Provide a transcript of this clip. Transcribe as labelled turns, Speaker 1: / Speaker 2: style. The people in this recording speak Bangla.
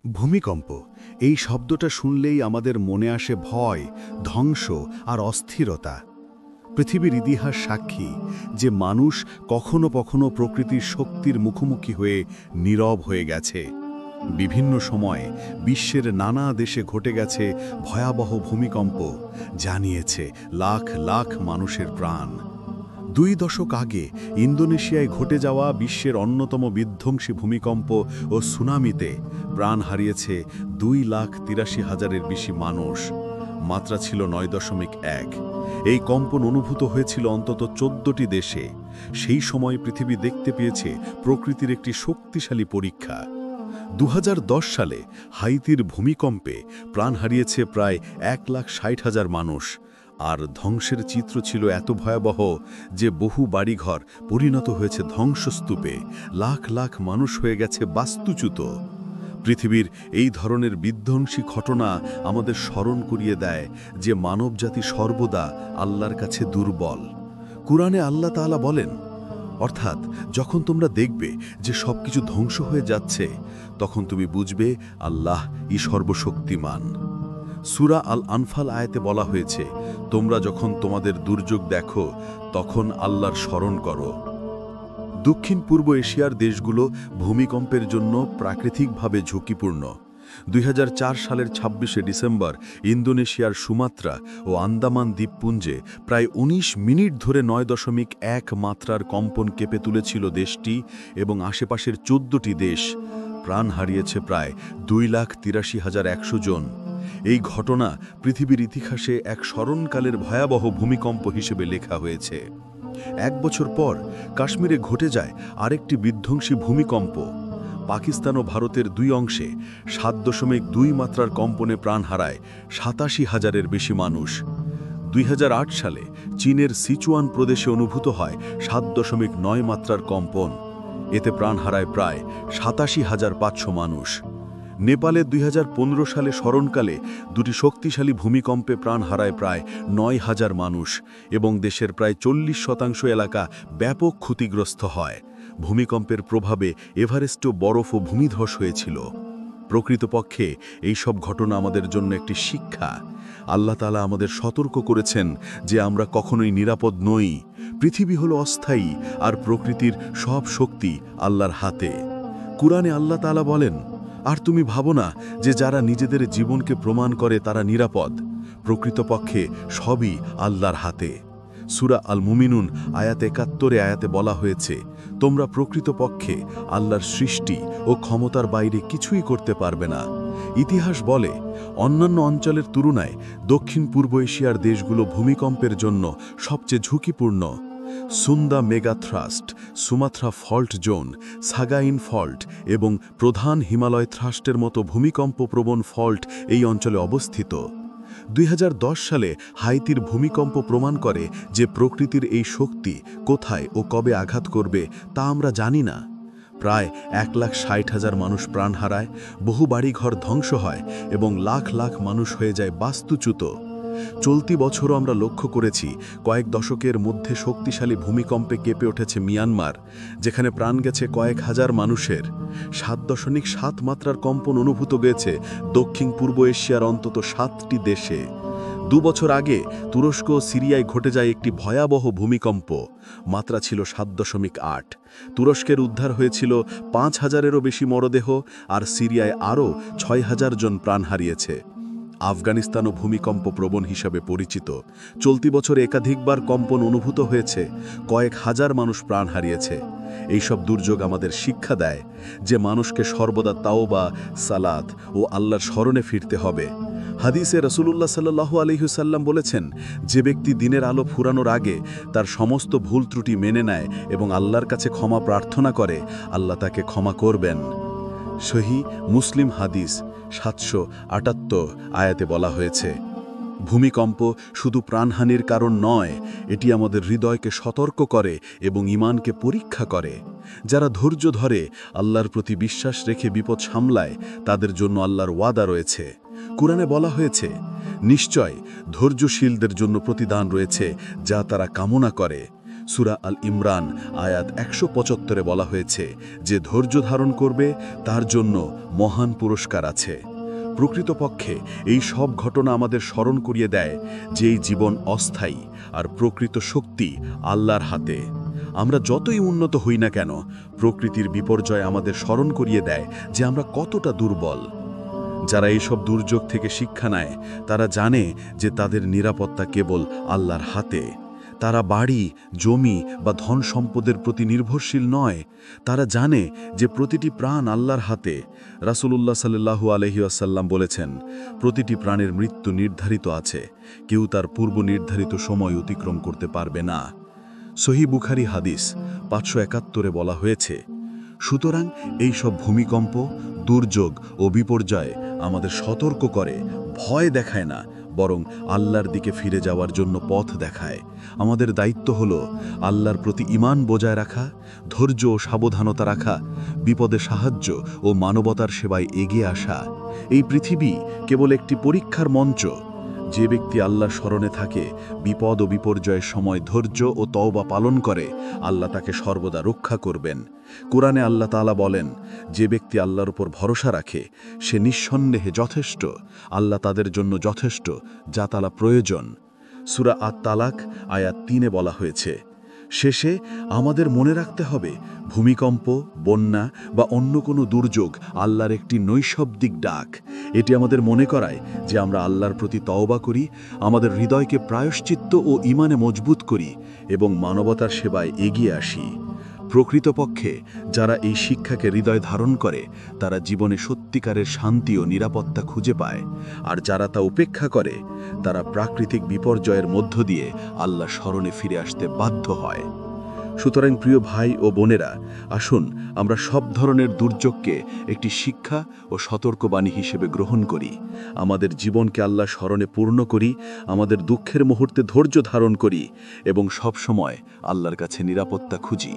Speaker 1: ভূমিকম্প এই শব্দটা শুনলেই আমাদের মনে আসে ভয়, ধ্বংস আর অস্থিরতা। পৃথিবীর ইতিহাস সাক্ষী যে মানুষ কখনো কখনো প্রকৃতির শক্তির মুখোমুখি হয়ে নীরব হয়ে গেছে। বিভিন্ন সময়ে বিশ্বের নানা দেশে ঘটে গেছে ভয়াবহ ভূমিকম্প, জানিয়েছে লাখ লাখ মানুষের প্রাণ। 2 দশক আগে ইন্দোনেশিয়ায় ঘটে যাওয়া বিশ্বের অন্যতম বিধ্বংসী ভূমিকম্প ও সুনামিতে প্রাণ হারিয়েছে 2,83,000-এর বেশি মানুষ। মাত্রা ছিল 9.1। এই কম্পন অনুভূত হয়েছিল অন্তত 14টি দেশে। সেই সময় পৃথিবী দেখতে পেয়েছে প্রকৃতির একটি শক্তিশালী পরীক্ষা। 2010 সালে হাইতির ভূমিকম্পে প্রাণ হারিয়েছে প্রায় 1,60,000 মানুষ। আর ধ্বংসের চিত্র ছিল এত ভয়াবহ যে বহু বাড়িঘর পরিণত হয়েছে ধ্বংসস্তূপে, লাখ লাখ মানুষ হয়ে গেছে বাস্তুচ্যুত। পৃথিবীর এই ধরনের বিধ্বংসী ঘটনা আমাদের স্মরণ করিয়ে দেয় যে মানবজাতি সর্বদা আল্লাহর কাছে দুর্বল। কুরআনে আল্লাহ তাআলা বলেন, অর্থাৎ যখন তোমরা দেখবে যে সবকিছু ধ্বংস হয়ে যাচ্ছে, তখন তুমি বুঝবে আল্লাহ সর্বশক্তিমান। সূরা আল আনফাল আয়াতে বলা হয়েছে, তোমরা যখন তোমাদের দুর্যোগ দেখো তখন আল্লাহর স্মরণ করো। দক্ষিণ পূর্ব এশিয়ার দেশগুলো ভূমিকম্পের জন্য প্রাকৃতিকভাবে ঝুঁকিপূর্ণ। 2004 সালের 26শে ডিসেম্বর ইন্দোনেশিয়ার সুমাত্রা ও আন্দামান দ্বীপপুঞ্জে প্রায় 19 মিনিট ধরে 9.1 মাত্রার কম্পন কেঁপে তুলেছিল দেশটি এবং আশেপাশের 14টি দেশ। প্রাণ হারিয়েছে প্রায় 2,83,100 জন। এই ঘটনা পৃথিবীর ইতিহাসে এক স্মরণকালের ভয়াবহ ভূমিকম্প হিসেবে লেখা হয়েছে। 1 বছর পর কাশ্মীরে ঘটে যায় আরেকটি বিধ্বংসী ভূমিকম্প। পাকিস্তান ও ভারতের 2 অংশে 7.2 মাত্রার কম্পনে প্রাণ হারায় 87,000-এর বেশি মানুষ। 2008 সালে চীনের সিচুয়ান প্রদেশে অনুভূত হয় 7.9 মাত্রার কম্পন। এতে প্রাণ হারায় প্রায় 87,500 মানুষ। নেপালে 2015 সালে স্মরণকালে 2টি শক্তিশালী ভূমিকম্পে প্রাণ হারায় প্রায় 9,000 মানুষ এবং দেশের প্রায় 40% এলাকা ব্যাপক ক্ষতিগ্রস্ত হয়। ভূমিকম্পের প্রভাবে এভারেস্টও বরফ ও ভূমিধস হয়েছিল। প্রকৃতপক্ষে এই সব ঘটনা আমাদের জন্য একটি শিক্ষা। আল্লাহ তাআলা আমাদের সতর্ক করেছেন যে আমরা কখনোই নিরাপদ নই। পৃথিবী হলো অস্থায়ী আর প্রকৃতির সব শক্তি আল্লাহর হাতে। কুরআনে আল্লাহ তাআলা বলেন, আর তুমি ভাবো না যে যারা নিজেদের জীবনকে প্রমাণ করে তারা নিরাপদ। প্রকৃতপক্ষে সবই আল্লাহর হাতে। সূরা আল মুমিনুন আয়াত 71 আয়াতে বলা হয়েছে, তোমরা প্রকৃতপক্ষে আল্লাহর সৃষ্টি ও ক্ষমতার বাইরে কিছুই করতে পারবে না। ইতিহাস বলে, অন্যান্য অঞ্চলের তুলনায় দক্ষিণ পূর্ব এশিয়ার দেশগুলো ভূমিকম্পের জন্য সবচেয়ে ঝুঁকিপূর্ণ। Sunda megathrust, Sumatra fault zone, Sagaing fault এবং প্রধান হিমালয় থ্রাস্টের মতো ভূমিকম্পপ্রবণ ফল্ট এই অঞ্চলে অবস্থিত। 2010 সালে হাইতির ভূমিকম্প প্রমাণ করে যে প্রকৃতির এই শক্তি কোথায় ও কবে আঘাত করবে তা আমরা জানি না। প্রায় 1,60,000 মানুষ প্রাণ হারায়, বহু বাড়িঘর ধ্বংস হয় এবং লাখ লাখ মানুষ হয়ে যায় বাস্তুচ্যুত। চলতি বছরও আমরা লক্ষ্য করেছি কয়েক দশকের মধ্যে শক্তিশালী ভূমিকম্পে কেঁপে উঠেছে মিয়ানমার, যেখানে প্রাণ গেছে কয়েক হাজার মানুষের। 7.7 মাত্রার কম্পন অনুভূত হয়েছে দক্ষিণ পূর্ব এশিয়ার অন্তত 7টি দেশে। 2 বছর আগে তুরস্ক ও সিরিয়ায় ঘটে যায় একটি ভয়াবহ ভূমিকম্প। মাত্রা ছিল 7.8। তুরস্কের উদ্ধার হয়েছিল 5,000-এরও বেশি মরদেহ, আর সিরিয়ায় আরও 6,000 জন প্রাণ হারিয়েছে। আফগানিস্তানও ভূমিকম্প প্রবণ হিসাবে পরিচিত। চলতি বছর একাধিকবার কম্পন অনুভূত হয়েছে, কয়েক হাজার মানুষ প্রাণ হারিয়েছে। এইসব দুর্যোগ আমাদের শিক্ষা দেয় যে মানুষকে সর্বদা তাওবা, সালাত ও আল্লাহর স্মরণে ফিরতে হবে। হাদিসে রাসূলুল্লাহ সাল্লাল্লাহু আলাইহি ওয়াসাল্লাম বলেছেন, যে ব্যক্তি দিনের আলো ফুরানোর আগে তার সমস্ত ভুল ত্রুটি মেনে নেয় এবং আল্লাহর কাছে ক্ষমা প্রার্থনা করে, আল্লাহ তাকে ক্ষমা করবেন। সহিহ মুসলিম হাদিস 778 আয়াতে বলা হয়েছে, ভূমিকম্প শুধু প্রাণহানির কারণ নয়, এটি আমাদের হৃদয়কে সতর্ক করে এবং ঈমানকে পরীক্ষা করে। যারা ধৈর্য ধরে, আল্লাহর প্রতি বিশ্বাস রেখে বিপদ সামলায়, তাদের জন্য আল্লাহর ওয়াদা রয়েছে। কুরআনে বলা হয়েছে, নিশ্চয় ধৈর্যশীলদের জন্য প্রতিদান রয়েছে যা তারা কামনা করে। সূরা আল ইমরান আয়াত ১৭৫ বলা হয়েছে যে ধৈর্য ধারণ করবে তার জন্য মহান পুরস্কার আছে। প্রকৃতপক্ষে এই সব ঘটনা আমাদের স্মরণ করিয়ে দেয় যে এই জীবন অস্থায়ী আর প্রকৃত শক্তি আল্লাহর হাতে। আমরা যতই উন্নত হই না কেন, প্রকৃতির বিপর্যয় আমাদের স্মরণ করিয়ে দেয় যে আমরা কতটা দুর্বল। যারা এইসব দুর্যোগ থেকে শিক্ষা নেয় তারা জানে যে তাদের নিরাপত্তা কেবল আল্লাহর হাতে। তারা বাড়ি, জমি বা ধন সম্পদের প্রতি নির্ভরশীল নয়। তারা জানে যে প্রতিটি প্রাণ আল্লাহর হাতে। রাসূলুল্লাহ সাল্লাল্লাহু আলাইহি ওয়াসাল্লাম বলেছেন, প্রতিটি প্রাণের মৃত্যু নির্ধারিত আছে, কেউ তার পূর্ব নির্ধারিত সময় অতিক্রম করতে পারবে না। সহিহ বুখারী হাদিস ৫৭১ বলা হয়েছে, সুতরাং এই সব ভূমিকম্প, দুর্যোগ ও বিপর্যয় আমাদের সতর্ক করে, ভয় দেখায় না, বরং আল্লাহর দিকে ফিরে যাওয়ার জন্য পথ দেখায়। আমাদের দায়িত্ব হলো আল্লাহর প্রতি ঈমান বজায় রাখা, ধৈর্য ও সাবধানতা রাখা, বিপদে সাহায্য ও মানবতার সেবায় এগিয়ে আসা। এই পৃথিবী কেবল একটি পরীক্ষার মঞ্চ। যে ব্যক্তি আল্লাহর স্মরণে থাকে, বিপদ ও বিপর্যয়ের সময় ধৈর্য ও তওবা পালন করে, আল্লাহ তাকে সর্বদা রক্ষা করবেন। কোরআনে আল্লাহ তাআলা বলেন, যে ব্যক্তি আল্লাহর উপর ভরসা রাখে সে নিঃসন্দেহে যথেষ্ট। আল্লাহ তাদের জন্য যথেষ্ট যা তারা প্রয়োজন। সূরা আত-তালাক আয়াত ৩ বলা হয়েছে। শেষে আমাদের মনে রাখতে হবে, ভূমিকম্প, বন্যা বা অন্য কোনো দুর্যোগ আল্লাহর একটি নৈশব্দিক ডাক। এটি আমাদের মনে করায় যে আমরা আল্লাহর প্রতি তওবা করি, আমাদের হৃদয়কে প্রায়শ্চিত্ত ও ঈমানে মজবুত করি এবং মানবতার সেবায় এগিয়ে আসি। প্রকৃতপক্ষে যারা এই শিক্ষাকে হৃদয় ধারণ করে তারা জীবনে সত্যিকারের শান্তি ও নিরাপত্তা খুঁজে পায়, আর যারা তা উপেক্ষা করে তারা প্রাকৃতিক বিপর্যয়ের মধ্য দিয়ে আল্লাহ স্মরণে ফিরে আসতে বাধ্য হয়। সুতরাং প্রিয় ভাই ও বোনেরা, আসুন আমরা সব ধরনের দুর্যোগকে একটি শিক্ষা ও সতর্কবাণী হিসেবে গ্রহণ করি। আমাদের জীবনকে আল্লাহ স্মরণে পূর্ণ করি, আমাদের দুঃখের মুহূর্তে ধৈর্য ধারণ করি এবং সব সময় আল্লাহর কাছে নিরাপত্তা খুঁজি।